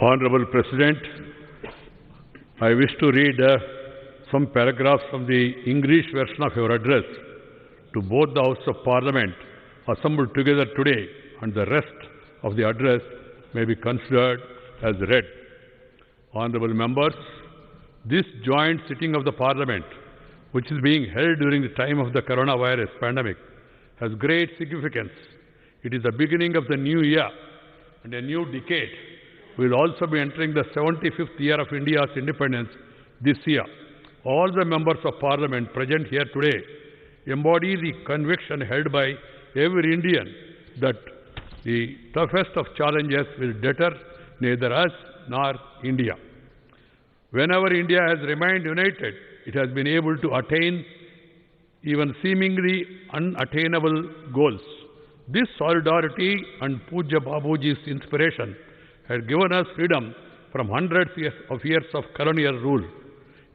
Honorable President, I wish to read some paragraphs from the English version of your address to both the Houses of Parliament assembled together today, and the rest of the address may be considered as read. Honorable members, this joint sitting of the Parliament, which is being held during the time of the coronavirus pandemic, has great significance. It is the beginning of the new year and a new decade. We will also be entering the 75th year of India's independence this year. All the members of Parliament present here today embody the conviction held by every Indian that the toughest of challenges will deter neither us nor India. Whenever India has remained united, it has been able to attain even seemingly unattainable goals. This solidarity and Pujya Babuji's inspiration had given us freedom from hundreds of years of colonial rule.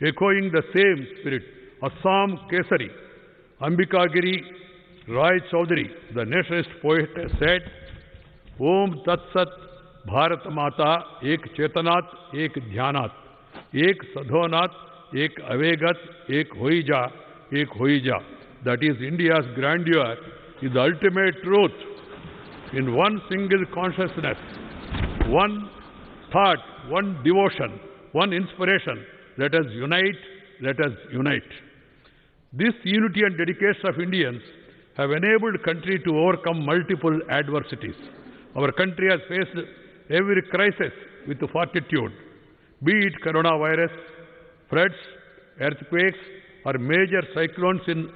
Echoing the same spirit, Assam Kesari, Ambikagiri Rai Chaudhary, the nationalist poet, said, Om Tat Sat Bharat Mata Ek Chetanat Ek Dhyanat Ek Sadhonat Ek Avegat Ek Hoija Ek Hoija. That is, India's grandeur is the ultimate truth. In one single consciousness, one thought, one devotion, one inspiration, let us unite, let us unite. This unity and dedication of Indians have enabled country to overcome multiple adversities. Our country has faced every crisis with fortitude, be it coronavirus, floods, earthquakes, or major cyclones in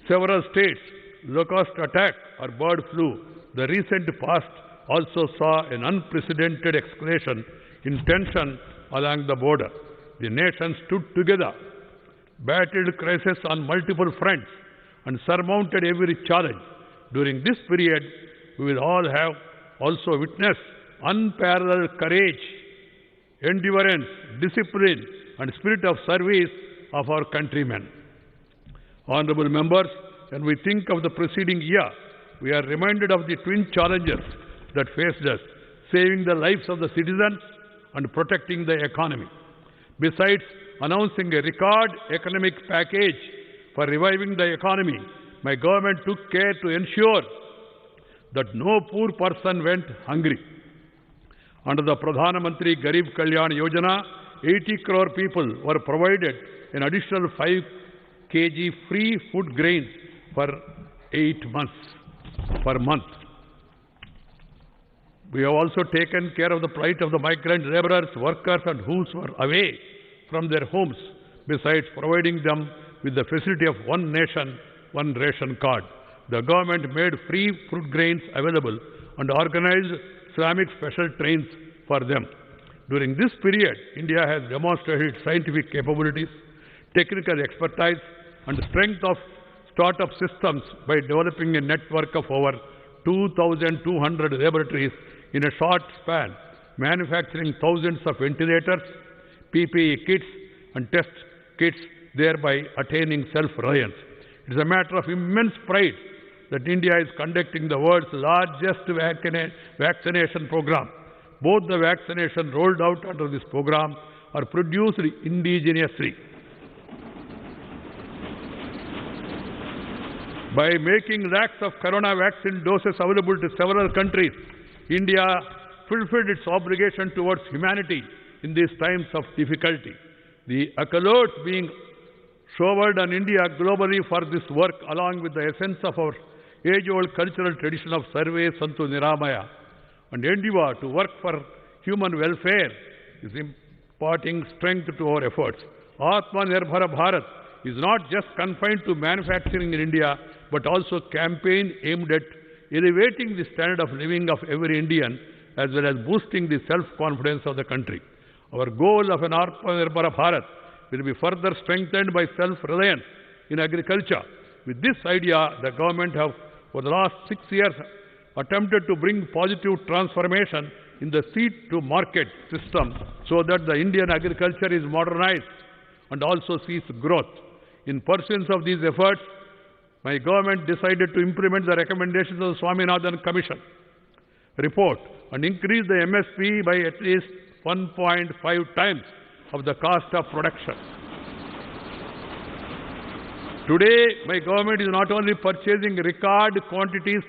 several states, locust attack or bird flu. The recent past also saw an unprecedented escalation in tension along the border. The nation stood together, battled crisis on multiple fronts, and surmounted every challenge. During this period, we will all have also witnessed unparalleled courage, endurance, discipline, and spirit of service of our countrymen. Honorable members, when we think of the preceding year, we are reminded of the twin challenges that faced us, saving the lives of the citizens and protecting the economy. Besides announcing a record economic package for reviving the economy, my government took care to ensure that no poor person went hungry. Under the Pradhana Mantri Garib Kalyan Yojana, 80 crore people were provided an additional 5 kg free food grains for 8 months per month. We have also taken care of the plight of the migrant laborers, workers, and who were away from their homes, besides providing them with the facility of one nation, one ration card. The government made free fruit grains available and organized Islamic special trains for them. During this period, India has demonstrated scientific capabilities, technical expertise, and strength of startup systems by developing a network of over 2,200 laboratories in a short span, manufacturing thousands of ventilators, PPE kits, and test kits, thereby attaining self-reliance. It is a matter of immense pride that India is conducting the world's largest vaccination program. Both the vaccinations rolled out under this program are produced indigenously. By making lakhs of corona vaccine doses available to several countries, India fulfilled its obligation towards humanity in these times of difficulty. The accolades being showered on India globally for this work, along with the essence of our age-old cultural tradition of Sarve Santu Niramaya and endeavor to work for human welfare, is imparting strength to our efforts. Atmanirbhar Bharat is not just confined to manufacturing in India, but also campaign aimed at elevating the standard of living of every Indian, as well as boosting the self-confidence of the country. Our goal of an Atmanirbhar Bharat will be further strengthened by self-reliance in agriculture. With this idea, the government have, for the last 6 years, attempted to bring positive transformation in the seed-to-market system so that the Indian agriculture is modernized and also sees growth. In pursuance of these efforts, my government decided to implement the recommendations of the Swaminathan Commission report and increase the MSP by at least 1.5 times of the cost of production. Today, my government is not only purchasing record quantities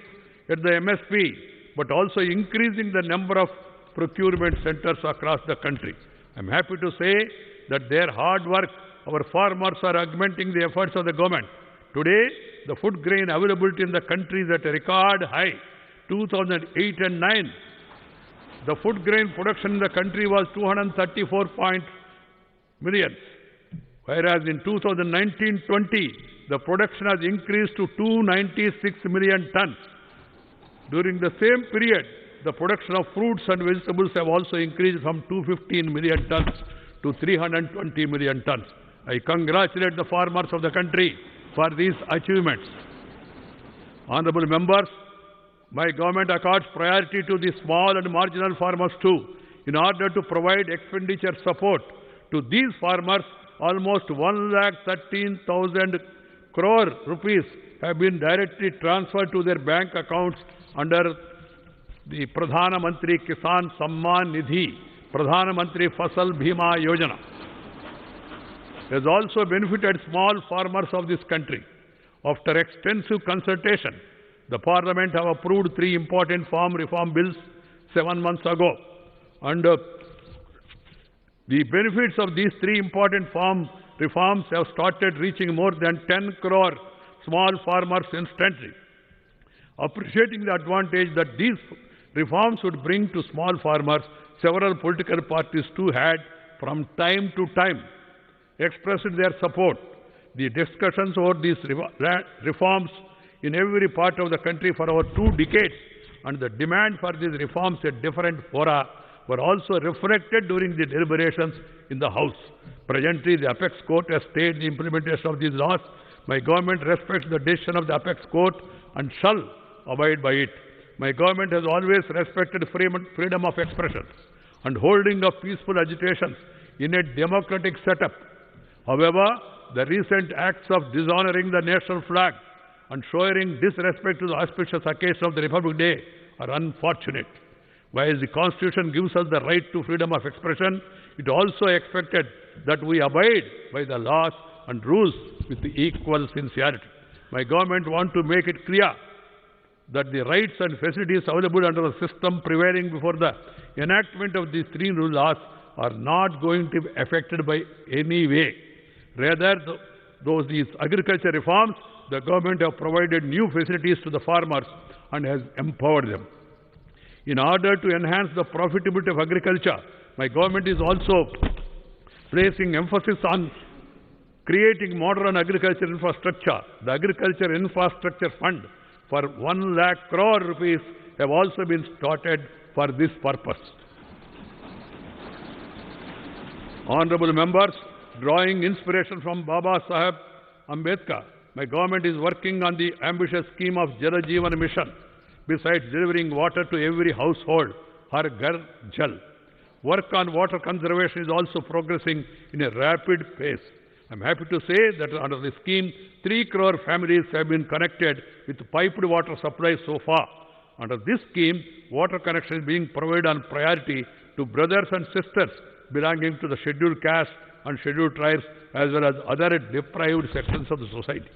at the MSP, but also increasing the number of procurement centers across the country. I am happy to say that their hard work, our farmers are augmenting the efforts of the government. Today, the food grain availability in the country is at a record high, 2008 and 9. The food grain production in the country was 234 million, whereas in 2019-20, the production has increased to 296 million tons. During the same period, the production of fruits and vegetables have also increased from 215 million tons to 320 million tons. I congratulate the farmers of the country for these achievements. Honorable members, my government accords priority to the small and marginal farmers too. In order to provide expenditure support to these farmers, almost 1,13,000 crore rupees have been directly transferred to their bank accounts under the Pradhana Mantri Kisan Samman Nidhi, Pradhana Mantri Fasal Bhima Yojana. Has also benefited small farmers of this country. After extensive consultation, the Parliament have approved 3 important farm reform bills 7 months ago. And the benefits of these 3 important farm reforms have started reaching more than 10 crore small farmers instantly. Appreciating the advantage that these reforms would bring to small farmers, several political parties too had, from time to time, expressed their support. The discussions over these reforms in every part of the country for over 2 decades and the demand for these reforms at different fora were also reflected during the deliberations in the House. Presently, the Apex Court has stayed the implementation of these laws. My government respects the decision of the Apex Court and shall abide by it. My government has always respected freedom of expression and holding of peaceful agitations in a democratic setup. However, the recent acts of dishonoring the national flag and showing disrespect to the auspicious occasion of the Republic Day are unfortunate. While the Constitution gives us the right to freedom of expression, it also expected that we abide by the laws and rules with equal sincerity. My government wants to make it clear that the rights and facilities available under the system prevailing before the enactment of these 3 new laws are not going to be affected by any way. Rather, these agriculture reforms, the government have provided new facilities to the farmers and has empowered them. In order to enhance the profitability of agriculture, my government is also placing emphasis on creating modern agriculture infrastructure. The Agriculture Infrastructure Fund for 1 lakh crore rupees have also been started for this purpose. Honorable members, drawing inspiration from Baba Saheb Ambedkar, my government is working on the ambitious scheme of Jal Jeevan Mission. Besides delivering water to every household, Har Ghar Jal, work on water conservation is also progressing in a rapid pace. I am happy to say that under the scheme, 3 crore families have been connected with piped water supply so far. Under this scheme, water connection is being provided on priority to brothers and sisters belonging to the scheduled caste and scheduled tribes as well as other deprived sections of the society.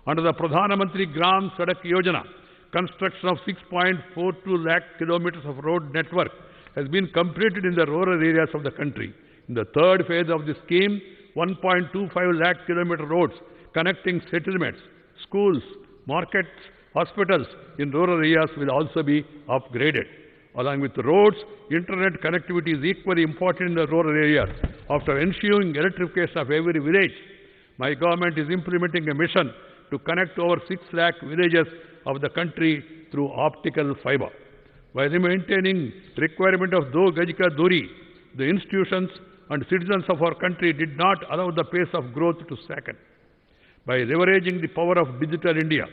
Under the Pradhana Mantri Gram Sadak Yojana, construction of 6.42 lakh kilometers of road network has been completed in the rural areas of the country. In the 3rd phase of the scheme, 1.25 lakh kilometer roads connecting settlements, schools, markets, hospitals in rural areas will also be upgraded. Along with the roads, internet connectivity is equally important in the rural areas. After ensuring electrification of every village, my government is implementing a mission to connect over 6 lakh villages of the country through optical fiber. While maintaining requirement of Do Gaj Ka Duri, the institutions and citizens of our country did not allow the pace of growth to slacken. By leveraging the power of Digital India,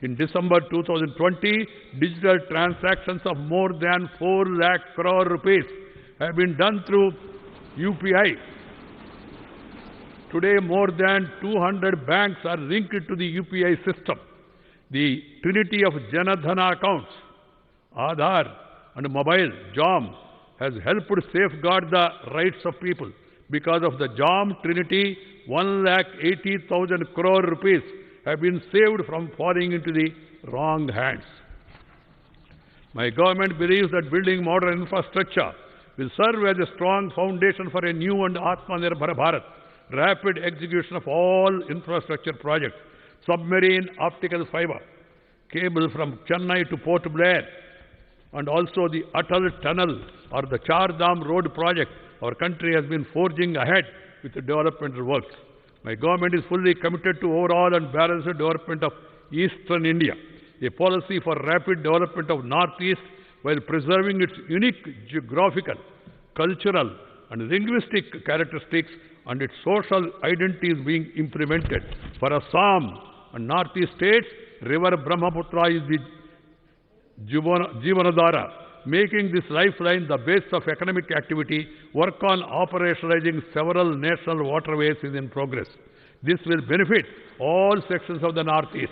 in December 2020, digital transactions of more than 4 lakh crore rupees have been done through UPI. Today, more than 200 banks are linked to the UPI system. The trinity of Janadhana accounts, Aadhaar, and mobile, JOM, has helped safeguard the rights of people. Because of the JOM Trinity, 1,80,000 crore rupees have been saved from falling into the wrong hands. My government believes that building modern infrastructure will serve as a strong foundation for a new and Atmanirbhar Bharat. Rapid execution of all infrastructure projects, submarine optical fiber, cable from Chennai to Port Blair, and also the Atal Tunnel or the Char Dham Road project, our country has been forging ahead with the developmental works. My government is fully committed to overall and balanced development of Eastern India, a policy for rapid development of Northeast while preserving its unique geographical, cultural and linguistic characteristics and its social identity is being implemented. For Assam and Northeast states, river Brahmaputra is the Jivanadhara, making this lifeline the base of economic activity. Work on operationalizing several national waterways is in progress. This will benefit all sections of the Northeast,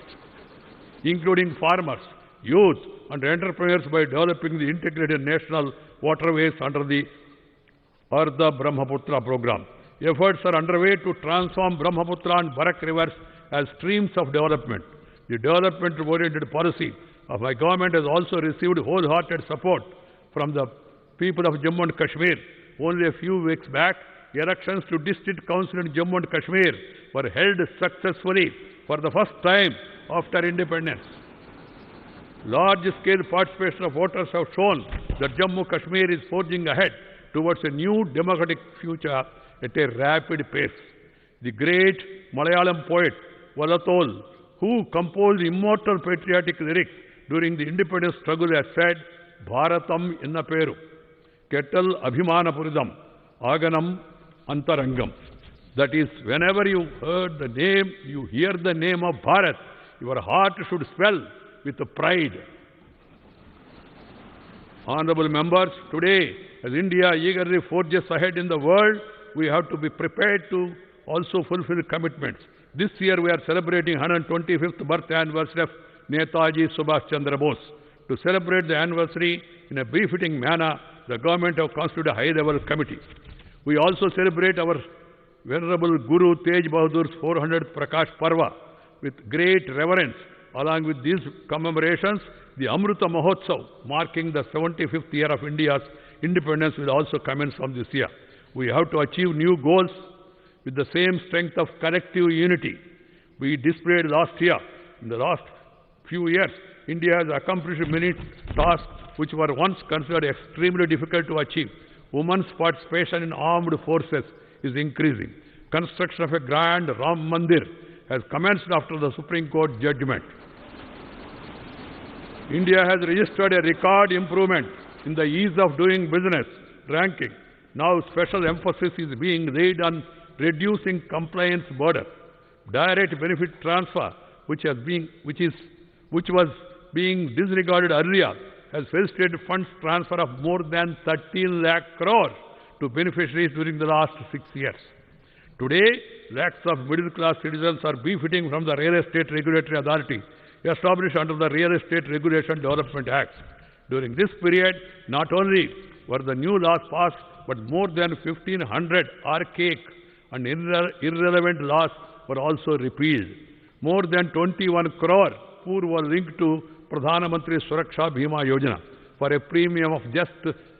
including farmers, youth and entrepreneurs by developing the integrated national waterways under the Ardha Brahmaputra program. Efforts are underway to transform Brahmaputra and Barak rivers as streams of development. The development-oriented policy of my government has also received wholehearted support from the people of Jammu and Kashmir. Only a few weeks back, elections to District Council in Jammu and Kashmir were held successfully for the first time after independence. Large-scale participation of voters have shown that Jammu Kashmir is forging ahead towards a new democratic future at a rapid pace. The great Malayalam poet Vallathol, who composed immortal patriotic lyrics during the independence struggle, has said, Bharatam inna peru, kettal abhimanapuridam, aganam antarangam. That is, whenever you hear the name of Bharat, your heart should swell with pride. Honorable members, today, as India eagerly forges ahead in the world, we have to be prepared to also fulfill commitments. This year we are celebrating 125th birth anniversary of Netaji Subhash Chandra Bose. To celebrate the anniversary in a befitting manner, the government have constituted a high-level committee. We also celebrate our Venerable Guru Tej Bahadur's 400th Prakash Parva with great reverence. Along with these commemorations, the Amrita Mahotsav, marking the 75th year of India's independence, will also commence from this year. We have to achieve new goals with the same strength of collective unity we displayed last year. In the last few years, India has accomplished many tasks which were once considered extremely difficult to achieve. Women's participation in armed forces is increasing. Construction of a grand Ram Mandir has commenced after the Supreme Court judgment. India has registered a record improvement in the ease of doing business ranking. Now special emphasis is being laid on reducing compliance burden. Direct benefit transfer, which was being disregarded earlier, has facilitated funds transfer of more than 13 lakh crore to beneficiaries during the last 6 years. Today, lakhs of middle-class citizens are benefiting from the Real Estate Regulatory Authority established under the Real Estate Regulation Development Act. During this period, not only were the new laws passed, but more than 1,500 archaic and irrelevant laws were also repealed. More than 21 crore poor were linked to Pradhan Mantri Suraksha Bhima Yojana for a premium of just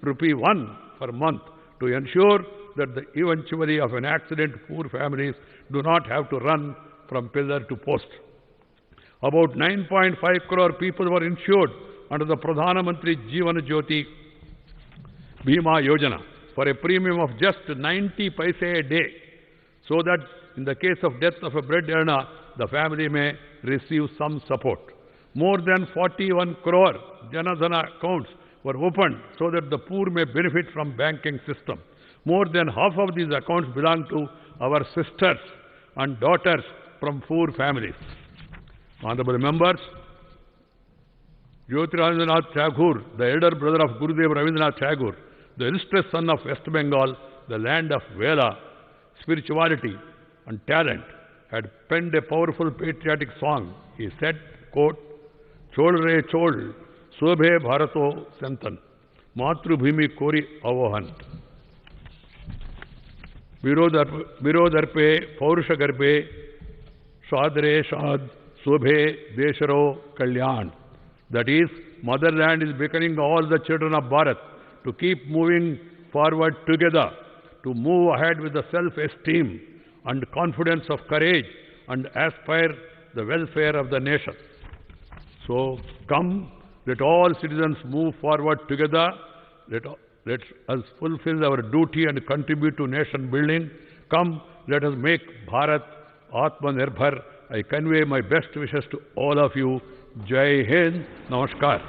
₹1 per month to ensure that the eventuality of an accident, poor families do not have to run from pillar to post. About 9.5 crore people were insured under the Pradhan Mantri Jeevan Jyoti Bhima Yojana for a premium of just 90 paise a day, so that in the case of death of a bread earner, the family may receive some support. More than 41 crore Janadhana accounts were opened so that the poor may benefit from banking system. More than half of these accounts belong to our sisters and daughters from poor families. Honorable members, Jyotirabindranath Tagore, the elder brother of Gurudev Rabindranath Tagore, the illustrious son of West Bengal, the land of Veda, spirituality and talent, had penned a powerful patriotic song. He said, quote, Chol re chol, Sobhe Bharato Santan. मातृभूमि कोरि आवाहन विरोधर्पे पौरुषगर्भे सादरे साध शोभे देशरो kalyan. That is, motherland is beckoning all the children of Bharat to keep moving forward together, to move ahead with the self-esteem and confidence of courage and aspire the welfare of the nation. So come, let all citizens move forward together. Let us fulfill our duty and contribute to nation building. Come, let us make Bharat Atmanirbhar. I convey my best wishes to all of you. Jai Hind. Namaskar.